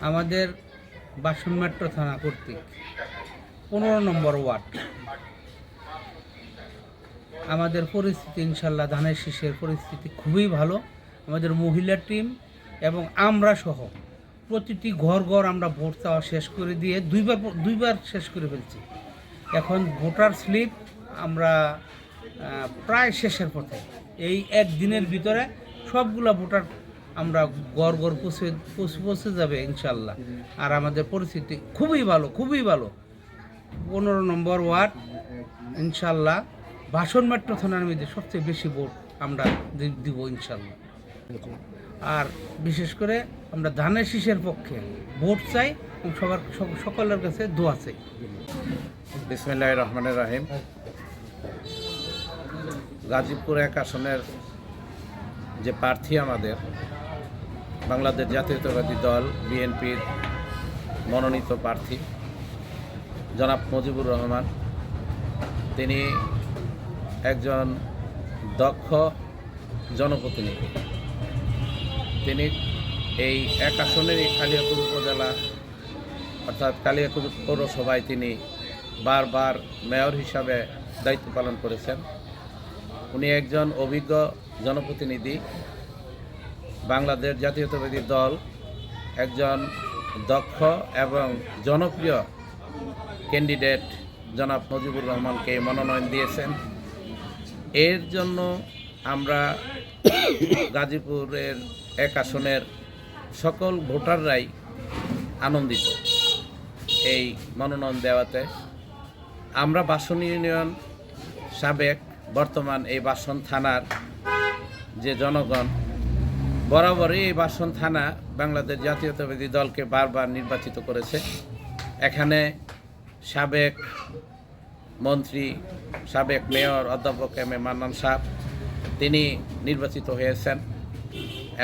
আমাদের বাসন মেট্রো থানা কর্তৃক 15 নম্বর ওয়ার্ড। আমাদের পরিস্থিতি ইনশাল্লাহ ধানের শীষের পরিস্থিতি খুবই ভালো। আমাদের মহিলা টিম এবং আমরা সহ প্রতিটি ঘর ঘর আমরা ভোট চাওয়া শেষ করে দিয়ে দুইবার শেষ করে ফেলছি। এখন ভোটার স্লিপ আমরা প্রায় শেষের পথে। এই একদিনের ভিতরে সবগুলা ভোটার আমরা ঘর ঘর পৌঁছে যাবে ইনশাল্লাহ। আর আমাদের পরিস্থিতি খুবই ভালো, খুবই ভালো। 15 নম্বর ওয়ার্ড ইনশাল্লাহ বাসন মেট্রো থানার মধ্যে সবচেয়ে বেশি ভোট আমরা দিব ইনশাল্লাহ। আর বিশেষ করে আমরা ধানের শীষের পক্ষে ভোট চাই এবং সকলের কাছে দোয়া চাই। বিসমিল্লাহির রহমানির রহিম। গাজীপুর 1 আসনের যে প্রার্থী আমাদের বাংলাদেশ জাতীয়তাবাদী দল বিএনপির মনোনীত প্রার্থী জনাব মুজিবুর রহমান, তিনি একজন দক্ষ জনপ্রতিনিধি। তিনি এই 1 আসনেরই কালিয়াকৈর উপজেলা অর্থাৎ কালিয়াকৈর পৌরসভায় তিনি বারবার মেয়র হিসাবে দায়িত্ব পালন করেছেন। উনি একজন অভিজ্ঞ জনপ্রতিনিধি। বাংলাদেশ জাতীয়তাবাদী দল একজন দক্ষ এবং জনপ্রিয় ক্যান্ডিডেট জনাব মুজিবুর রহমানকে মনোনয়ন দিয়েছেন। এর জন্য আমরা গাজীপুরের 1 আসনের সকল ভোটাররাই আনন্দিত এই মনোনয়ন দেওয়াতে। আমরা বাসন ইউনিয়ন সাবেক বর্তমান এই বাসন থানার যে জনগণ বরাবরই এই বাসন থানা বাংলাদেশ জাতীয়তাবাদী দলকে বারবার নির্বাচিত করেছে। এখানে সাবেক মন্ত্রী, সাবেক মেয়র অধ্যাপক এম এ মান্নান সাহেব তিনি নির্বাচিত হয়েছেন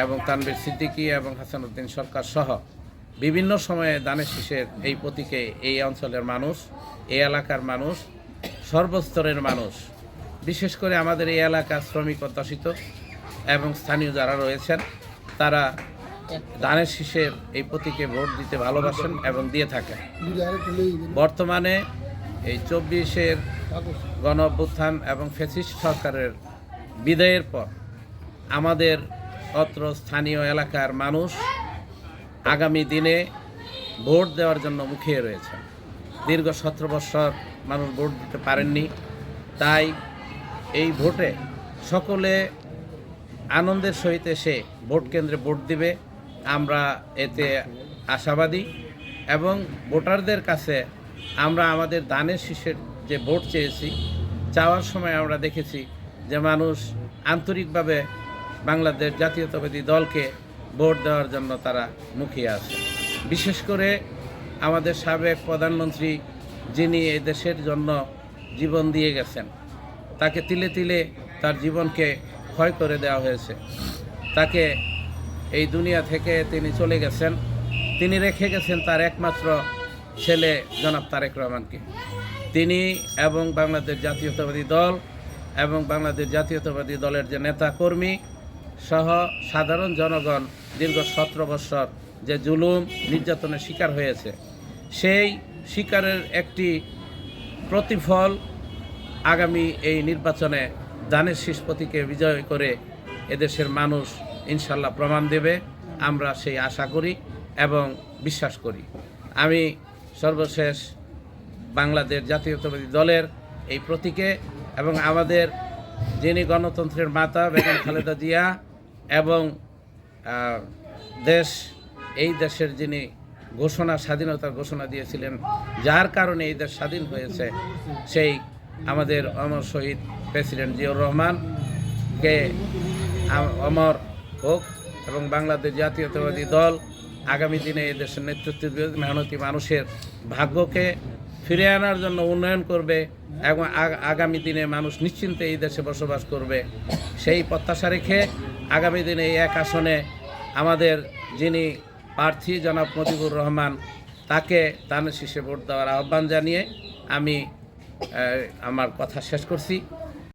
এবং তানভীর সিদ্দিকী এবং হাসানুদ্দিন সরকার সহ বিভিন্ন সময়ে ধানের শীষের এই প্রতীকে এই অঞ্চলের মানুষ, এই এলাকার মানুষ, সর্বস্তরের মানুষ, বিশেষ করে আমাদের এই এলাকার শ্রমিক অধ্যুষিত এবং স্থানীয় যারা রয়েছেন তারা ধানের শীষের এই প্রতীকে ভোট দিতে ভালোবাসেন এবং দিয়ে থাকেন। বর্তমানে এই 24-এর গণ অভ্যুত্থান এবং ফ্যাসিস্ট সরকারের বিদায়ের পর আমাদের অত্র স্থানীয় এলাকার মানুষ আগামী দিনে ভোট দেওয়ার জন্য মুখিয়ে রয়েছে। দীর্ঘ 17 বছর মানুষ ভোট দিতে পারেননি, তাই এই ভোটে সকলে আনন্দের সহিত এসে ভোট কেন্দ্রে ভোট দিবে, আমরা এতে আশাবাদী। এবং ভোটারদের কাছে আমরা আমাদের ধানের শীষের যে ভোট চেয়েছি, চাওয়ার সময় আমরা দেখেছি যে মানুষ আন্তরিকভাবে বাংলাদেশ জাতীয়তাবাদী দলকে ভোট দেওয়ার জন্য তারা মুখিয়ে আছে। বিশেষ করে আমাদের সাবেক প্রধানমন্ত্রী যিনি এই দেশের জন্য জীবন দিয়ে গেছেন, তাকে তিলে তিলে তার জীবনকে ক্ষয় করে দেওয়া হয়েছে। তাকে এই দুনিয়া থেকে তিনি চলে গেছেন, তিনি রেখে গেছেন তার একমাত্র ছেলে জনাব তারেক রহমানকে। তিনি এবং বাংলাদেশ জাতীয়তাবাদী দল এবং বাংলাদেশ জাতীয়তাবাদী দলের যে নেতা কর্মী সহ সাধারণ জনগণ দীর্ঘ 17 বছর যে জুলুম নির্যাতনের শিকার হয়েছে, সেই শিকারের একটি প্রতিফল আগামী এই নির্বাচনে ধানের শীষ প্রতীকে বিজয় করে এদেশের মানুষ ইনশাল্লাহ প্রমাণ দেবে, আমরা সেই আশা করি এবং বিশ্বাস করি। আমি সর্বশেষ বাংলাদেশ জাতীয়তাবাদী দলের এই প্রতীকে এবং আমাদের যিনি গণতন্ত্রের মাতা বেগম খালেদা জিয়া এবং এই দেশের যিনি স্বাধীনতার ঘোষণা দিয়েছিলেন, যার কারণে এই দেশ স্বাধীন হয়েছে, সেই আমাদের অমর শহীদ প্রেসিডেন্ট জিয়াউর রহমানকে অমর হোক এবং বাংলাদেশ জাতীয়তাবাদী দল আগামী দিনে এই দেশের নেতৃত্ব মেহনতি মানুষের ভাগ্যকে ফিরে আনার জন্য উন্নয়ন করবে এবং আগামী দিনে মানুষ নিশ্চিন্তে এই দেশে বসবাস করবে, সেই প্রত্যাশা রেখে আগামী দিনে এই 1 আসনে আমাদের যিনি প্রার্থী জনাব মুজিবুর রহমান, তাকে ধানের শীষে ভোট দেওয়ার আহ্বান জানিয়ে আমি আমার কথা শেষ করছি।